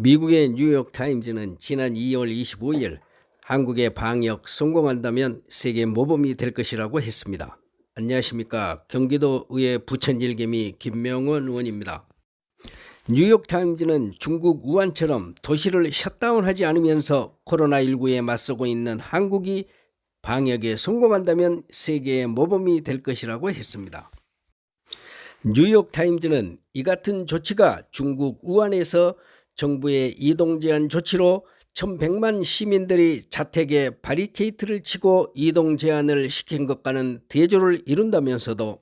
미국의 뉴욕타임즈는 지난 2월 25일 한국의 방역 성공한다면 세계 모범이 될 것이라고 했습니다. 안녕하십니까. 경기도의회 부천일개미 김명원 의원입니다. 뉴욕타임즈는 중국 우한처럼 도시를 셧다운하지 않으면서 코로나19에 맞서고 있는 한국이 방역에 성공한다면 세계의 모범이 될 것이라고 했습니다. 뉴욕타임즈는 이 같은 조치가 중국 우한에서 정부의 이동 제한 조치로 1100만 시민들이 자택에 바리케이트를 치고 이동 제한을 시킨 것과는 대조를 이룬다면서도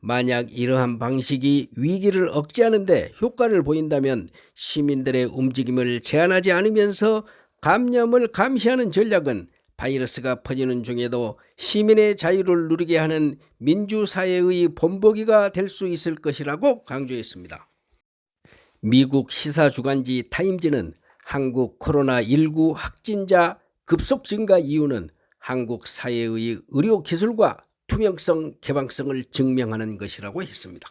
만약 이러한 방식이 위기를 억제하는 데 효과를 보인다면 시민들의 움직임을 제한하지 않으면서 감염을 감시하는 전략은 바이러스가 퍼지는 중에도 시민의 자유를 누리게 하는 민주사회의 본보기가 될 수 있을 것이라고 강조했습니다. 미국 시사주간지 타임즈는 한국 코로나19 확진자 급속 증가 이유는 한국 사회의 의료기술과 투명성, 개방성을 증명하는 것이라고 했습니다.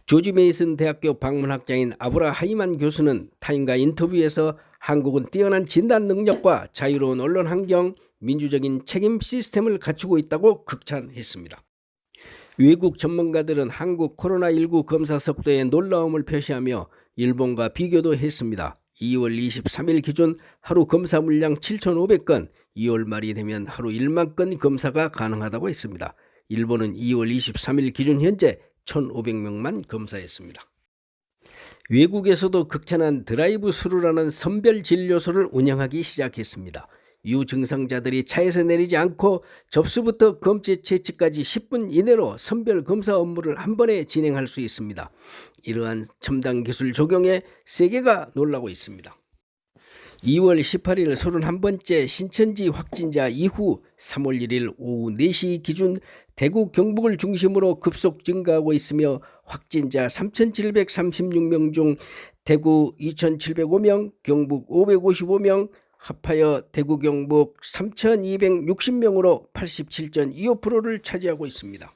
조지 메이슨 대학교 방문학자인 아브라 하이만 교수는 타임과 인터뷰에서 한국은 뛰어난 진단 능력과 자유로운 언론 환경, 민주적인 책임 시스템을 갖추고 있다고 극찬했습니다. 외국 전문가들은 한국 코로나19 검사 속도에 놀라움을 표시하며 일본과 비교도 했습니다. 2월 23일 기준 하루 검사 물량 7,500건, 2월 말이 되면 하루 1만 건 검사가 가능하다고 했습니다. 일본은 2월 23일 기준 현재 1,500명만 검사했습니다. 외국에서도 극찬한 드라이브 스루라는 선별 진료소를 운영하기 시작했습니다. 유증상자들이 차에서 내리지 않고 접수부터 검체 채취까지 10분 이내로 선별 검사 업무를 한 번에 진행할 수 있습니다. 이러한 첨단 기술 적용에 세계가 놀라고 있습니다. 2월 18일 31번째 신천지 확진자 이후 3월 1일 오후 4시 기준 대구 경북을 중심으로 급속 증가하고 있으며 확진자 3,736명 중 대구 2,705명, 경북 555명, 합하여 대구 경북 3,260명으로 87.25%를 차지하고 있습니다.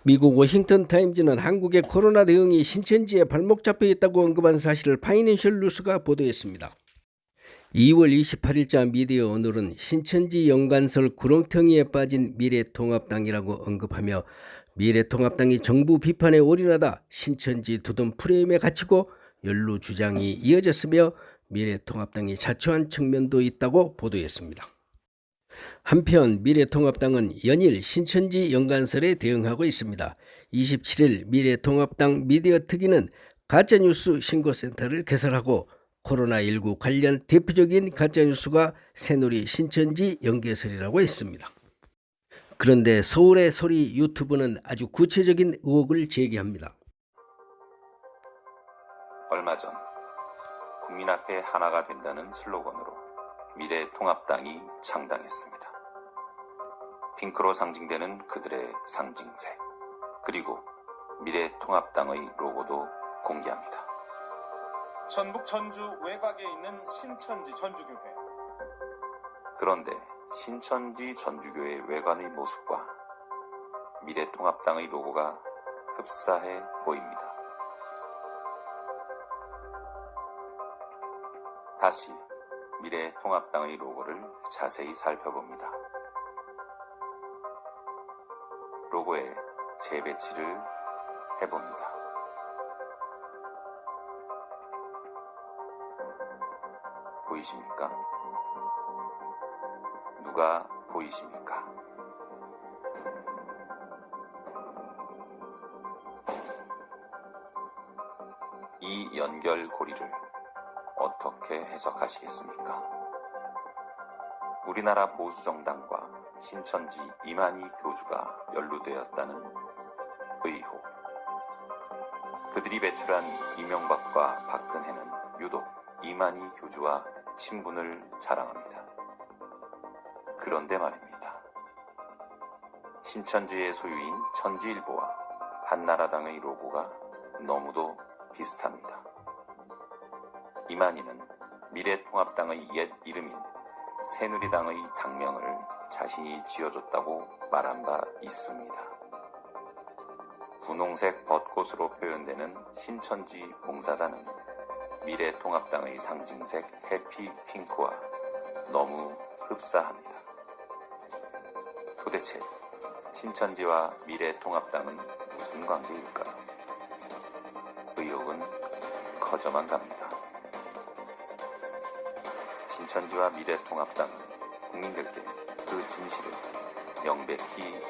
미국 워싱턴 타임즈는 한국의 코로나 대응이 신천지에 발목 잡혀 있다고 언급한 사실을 파이낸셜 뉴스가 보도했습니다. 2월 28일자 미디어 오늘은 신천지 연관설 구렁텅이에 빠진 미래통합당이라고 언급하며 미래통합당이 정부 비판에 올인하다 신천지 두둔 프레임에 갇히고 연루 주장이 이어졌으며 미래통합당이 자초한 측면도 있다고 보도했습니다. 한편 미래통합당은 연일 신천지 연관설에 대응하고 있습니다. 27일 미래통합당 미디어 특위는 가짜뉴스 신고센터를 개설하고 코로나19 관련 대표적인 가짜뉴스가 새누리 신천지 연계설이라고 했습니다. 그런데 서울의 소리 유튜브는 아주 구체적인 의혹을 제기합니다. 얼마 전 국민 앞에 하나가 된다는 슬로건으로 미래통합당이 창당했습니다. 핑크로 상징되는 그들의 상징색, 그리고 미래통합당의 로고도 공개합니다. 전북 전주 외곽에 있는 신천지 전주교회. 그런데 신천지 전주교회 외관의 모습과 미래통합당의 로고가 흡사해 보입니다. 다시 미래통합당의 로고를 자세히 살펴봅니다. 로고에 재배치를 해봅니다. 보이십니까? 누가 보이십니까? 이 연결고리를 어떻게 해석하시겠습니까? 우리나라 보수정당과 신천지 이만희 교주가 연루되었다는 의혹. 그들이 배출한 이명박과 박근혜는 유독 이만희 교주와 친분을 자랑합니다. 그런데 말입니다. 신천지의 소유인 천지일보와 한나라당의 로고가 너무도 비슷합니다. 이만희는 미래통합당의 옛 이름인 새누리당의 당명을 자신이 지어줬다고 말한 바 있습니다. 분홍색 벚꽃으로 표현되는 신천지 봉사단은 미래통합당의 상징색 해피핑크와 너무 흡사합니다. 도대체 신천지와 미래통합당은 무슨 관계일까요? 의혹은 커져만 갑니다. 신천지와 미래통합당은 국민들께 그 진실을 명백히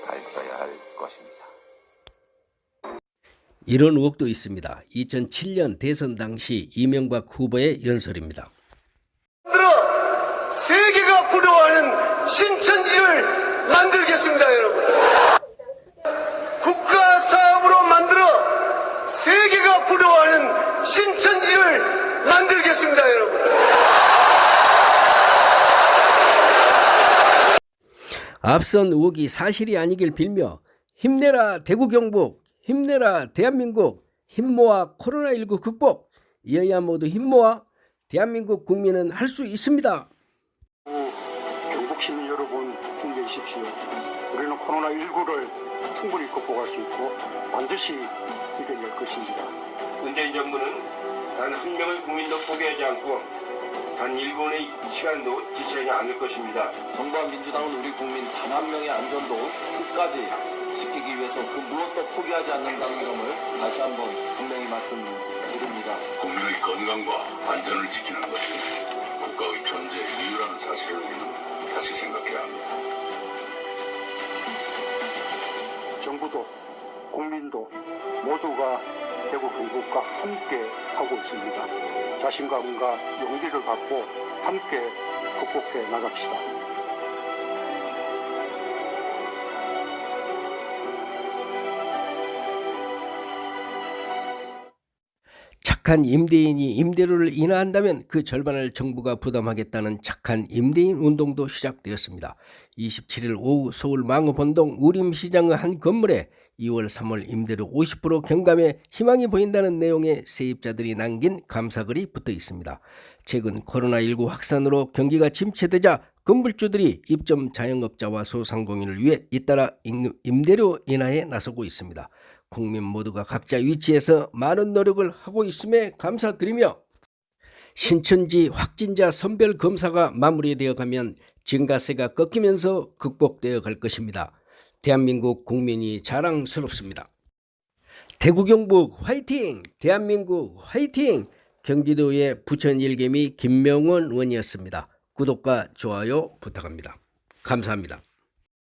밝혀야 할 것입니다. 이런 의혹도 있습니다. 2007년 대선 당시 이명박 후보의 연설입니다. 세계가 부러워하는 신천지를 만들겠습니다, 여러분. 국가 사업으로 만들어 세계가 부러워하는 신천지를 만들겠습니다, 여러분. 앞선 의혹이 사실이 아니길 빌며 힘내라 대구 경북, 힘내라 대한민국, 힘모아 코로나19 극복, 여야 모두 힘모아 대한민국 국민은 할 수 있습니다. 경북 시민 여러분 힘내십시오. 우리는 코로나19를 충분히 극복할 수 있고 반드시 이겨낼 것입니다. 문재인 정부는 단 한 명의 국민도 포기하지 않고 단 1분의 시간도 지체하지 않을 것입니다. 정부와 민주당은 우리 국민 단 한 명의 안전도 끝까지 지키기 위해서 그 무엇도 포기하지 않는다는 점을 다시 한번 분명히 말씀드립니다. 국민의 건강과 안전을 지키는 것이 국가의 존재 이유라는 사실을 우리는 다시 생각해야 합니다. 정부도 국민도 모두가 대구 경북과 함께 하고 있습니다. 자신감과 용기를 갖고 함께 극복해 나갑시다. 착한 임대인이 임대료를 인하한다면 그 절반을 정부가 부담하겠다는 착한 임대인 운동도 시작되었습니다. 27일 오후 서울 망우본동 우림시장의 한 건물에 2월 3월 임대료 50% 경감에 희망이 보인다는 내용의 세입자들이 남긴 감사글이 붙어 있습니다. 최근 코로나19 확산으로 경기가 침체되자 건물주들이 입점 자영업자와 소상공인을 위해 잇따라 임대료 인하에 나서고 있습니다. 국민 모두가 각자 위치에서 많은 노력을 하고 있음에 감사드리며 신천지 확진자 선별 검사가 마무리되어 가면 증가세가 꺾이면서 극복되어 갈 것입니다. 대한민국 국민이 자랑스럽습니다. 대구 경북 화이팅! 대한민국 화이팅! 경기도의 부천 일개미 김명원 의원이었습니다. 구독과 좋아요 부탁합니다. 감사합니다.